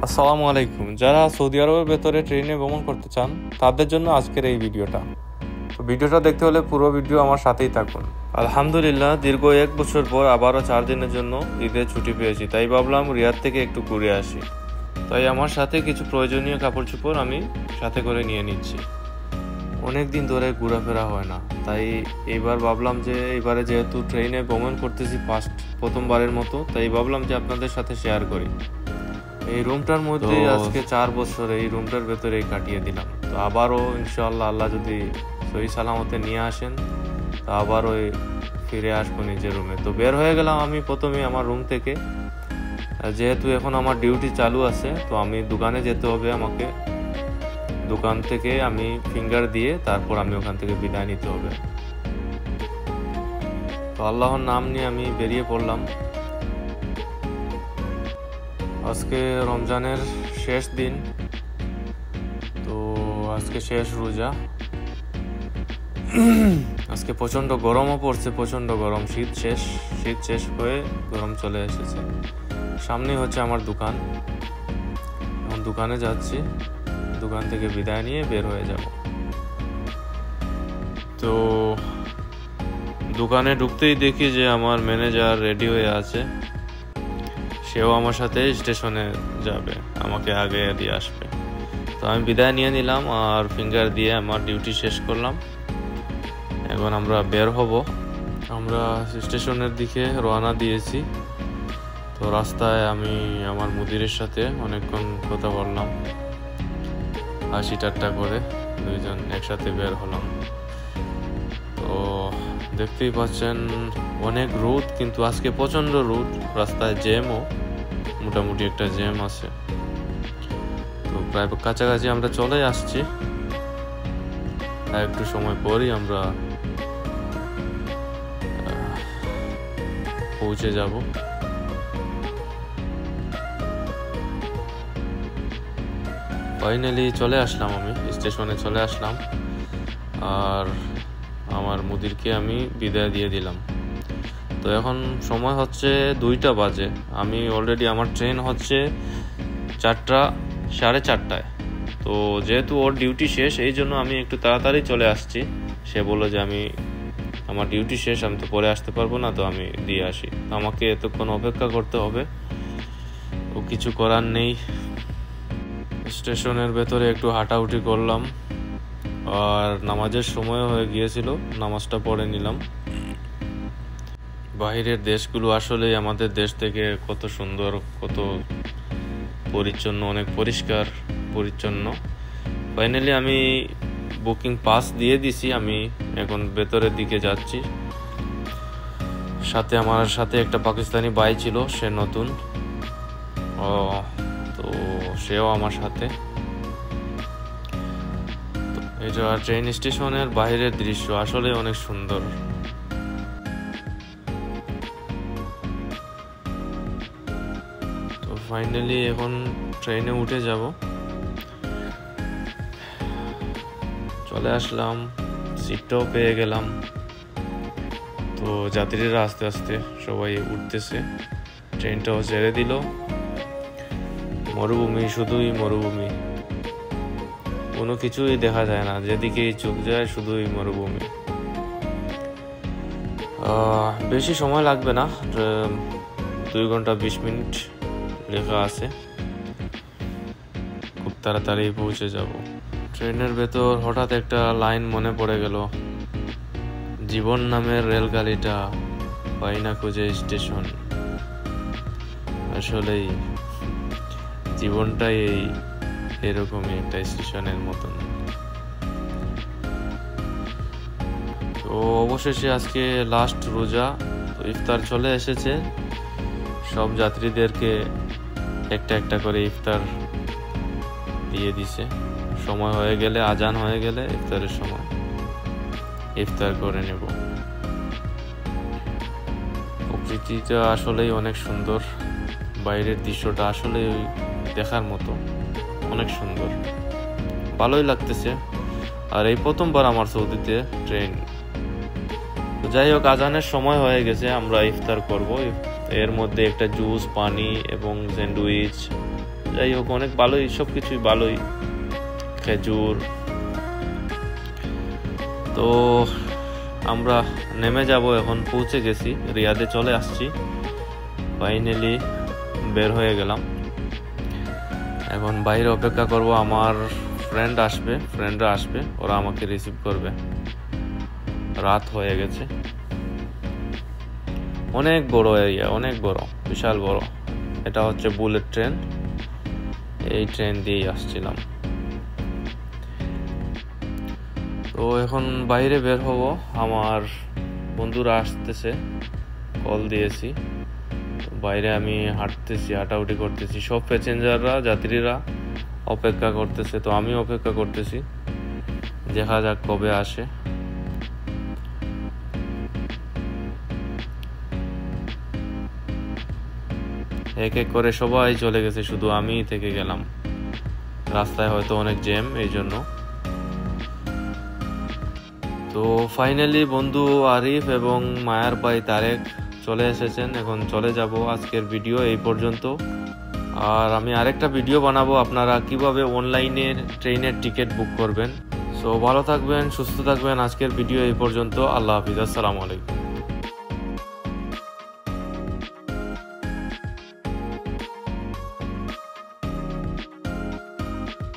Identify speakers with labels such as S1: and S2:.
S1: আসসালামু আলাইকুম। যারা সৌদি আরবের ভেতরে ট্রেনে ভ্রমণ করতে চান তাদের জন্য আজকের এই ভিডিওটা। তো ভিডিওটা দেখতে হলে পুরো ভিডিও আমার সাথেই থাকুন। আলহামদুলিল্লাহ, দীর্ঘ 1 বছর পর আবারও 4 দিনের জন্য ঈদের ছুটি পেয়েছি, তাই ভাবলাম রিয়াদ থেকে একটু ঘুরে আসি। তাই আমার সাথে কিছু প্রয়োজনীয় কাপড় চোপড় আমি সাথে করে নিয়ে নিচ্ছি। অনেক দিন ধরে ঘোরাফেরা হয় না, তাই এইবার ভাবলাম যে এইবারে যেহেতু ট্রেনে ভ্রমণ করতেছি প্রথমবারের মতো, তাই ভাবলাম যে আপনাদের সাথে শেয়ার করি। এই রুমটার মধ্যে আজকে 4 বছর এই রুমটার ভেতরেই কাটিয়ে দিলাম। তো আবারও ইনশাআল্লাহ আল্লাহ যদি সহি সালামতে নিয়ে আসেন তো আবারও ফিরে আসবো নিজের রুমে। তো বের হয়ে গেলাম আমি প্রথমে আমার রুম থেকে, যেহেতু এখন আমার ডিউটি চালু আছে তো আমি দোকানে যেতে হবে আমাকে। দোকান থেকে আমি ফিঙ্গার দিয়ে তারপর আমি ওখান থেকে বিদায় নিতে হবে। তো আল্লাহর নাম নিয়ে আমি বেরিয়ে পড়লাম। আজকে রমজানের শেষ দিন, তো আজকে শেষ রোজা। আজকে প্রচণ্ড গরমও পড়ছে, প্রচণ্ড গরম। শীত শেষ হয়ে গরম চলে এসেছে। সামনে হচ্ছে আমার দোকান, এখন দোকানে যাচ্ছি। দোকান থেকে বিদায় নিয়ে বের হয়ে যাব। তো দোকানে ঢুকতেই দেখি যে আমার ম্যানেজার রেডি হয়ে আছে। সেও আমার সাথে স্টেশনে যাবে, আমাকে আগে দিয়ে আসবে। তো আমি বিদায় নিয়ে নিলাম আর ফিঙ্গার দিয়ে আমার ডিউটি শেষ করলাম। এখন আমরা বের হব। আমরা স্টেশনের দিকে রওনা দিয়েছি। তো রাস্তায় আমি আমার মুদিরের সাথে অনেকক্ষণ কথা বললাম, হাসি ঠাট্টা করে দুইজন একসাথে বের হলাম। তো দেখতেই পাচ্ছেন অনেক রোদ, কিন্তু আজকে প্রচণ্ড রোদ। রাস্তায় জ্যামও, মোটামুটি একটা জ্যাম আছে। তো প্রায় কাছাকাছি আমরা চলে আসছি। একটু সময় পরই আমরা পৌঁছে যাব। ফাইনালি চলে আসলাম, আমি স্টেশনে চলে আসলাম আর আমার মুদিরকে আমি বিদায় দিয়ে দিলাম। তো এখন সময় হচ্ছে 2টা বাজে। আমি অলরেডি আমার ট্রেন হচ্ছে 4:30। তো যেহেতু ওর ডিউটি শেষ, এই জন্য আমি একটু তাড়াতাড়ি চলে আসছি। সে বললো যে আমার ডিউটি শেষ, আমি তো পরে আসতে পারবো না, তো আমি দিয়ে আসি। আমাকে এতক্ষণ অপেক্ষা করতে হবে, ও কিছু করার নেই। স্টেশনের ভেতরে একটু হাঁটাহুটি করলাম আর নামাজের সময় হয়ে গিয়েছিল, নামাজটা পড়ে নিলাম। বাহিরের দেশগুলো আসলেই আমাদের দেশ থেকে কত সুন্দর, কত পরিচ্ছন্ন, অনেক পরিষ্কার পরিচ্ছন্ন। ফাইনালি আমি বুকিং পাস দিয়ে দিছি। আমি এখন ভেতরের দিকে যাচ্ছি। আমার সাথে একটা পাকিস্তানি ভাই ছিল, সে নতুন, তো সেও আমার সাথে। এটা ট্রেন স্টেশনের বাইরের দৃশ্য আসলে অনেক সুন্দর। তো ফাইনালি এখন ট্রেনে উঠে যাব। চলে আসলাম, সিটটাও পেয়ে গেলাম। তো যাত্রীরা আস্তে আস্তে সবাই উঠতেছে, ট্রেনটাও ছেড়ে দিল। মরুভূমি, শুধুই মরুভূমি, কোনো কিছুই দেখা যায় না, যেদিকেই চোখ যায় শুধুই মরুভূমি। বেশি সময় লাগবে না, 2 ঘন্টা 20 মিনিট লেখা আছে। খুব তাড়াতাড়ি পৌঁছে যাব। ট্রেনের ভেতর হঠাৎ একটা লাইন মনে পড়ে গেল, জীবন নামের রেলগাড়িটা পাই না খুঁজে স্টেশন। আসলেই জীবনটাই এরকমই একটা স্টেশনের মতন। তো অবশেষে আজকে লাস্ট রোজা, তো ইফতার চলে এসেছে। সব যাত্রীদেরকে একটা একটা করে ইফতার দিয়ে দিছে। সময় হয়ে গেলে, আজান হয়ে গেলে ইফতারের সময় ইফতার করে নেব। প্রকৃতিটা আসলেই অনেক সুন্দর, বাইরের দৃশ্যটা আসলে দেখার মতো, অনেক সুন্দর, ভালোই লাগতেছে। আর এই প্রথমবার আমার সৌদিতে ট্রেন। তো যাই হোক, আজানের সময় হয়ে গেছে, আমরা ইফতার করব। এর মধ্যে একটা জুস, পানি এবং স্যান্ডউইচ যাই হোক অনেক ভালোই, সব কিছুই ভালোই, খেজুর। তো আমরা নেমে যাব, এখন পৌঁছে গেছি, রিয়াদে চলে আসছি, ফাইনালি বের হয়ে গেলাম। এখন বাইরে অপেক্ষা করব, আমার ফ্রেন্ডরা আসবে, ওরা আমাকে রিসিভ করবে। রাত হয়ে গেছে, অনেক বড় এরিয়া, অনেক বড়, বিশাল বড়। এটা হচ্ছে বুলেট ট্রেন, এই ট্রেন দিয়েই আসছিলাম। তো এখন বাইরে বের হব, আমার বন্ধুরা আসতেছে, কল দিয়েছি। বাইরে আমি হাঁটাহাঁটি করতেছি, সব প্যাসেঞ্জাররা, যাত্রীরা অপেক্ষা করতেছে, তো আমি অপেক্ষা করতেছি, দেখা যাক কবে আসে। এক এক করে সবাই চলে গেছে, শুধু আমি থেকে গেলাম। রাস্তায় হয়তো অনেক জ্যাম, এই জন্য। তো ফাইনালি বন্ধু আরিফ এবং মায়ার ভাই তারেক চলে এসেছেন। এখন চলে যাব, আজকের ভিডিও এই পর্যন্ত। আর আমি আরেকটা ভিডিও বানাবো আপনারা কিভাবে অনলাইনে ট্রেনের টিকিট বুক করবেন। সো ভালো থাকবেন, সুস্থ থাকবেন। আজকের ভিডিও এই পর্যন্ত। আল্লাহ হাফিজ, আসসালামু আলাইকুম।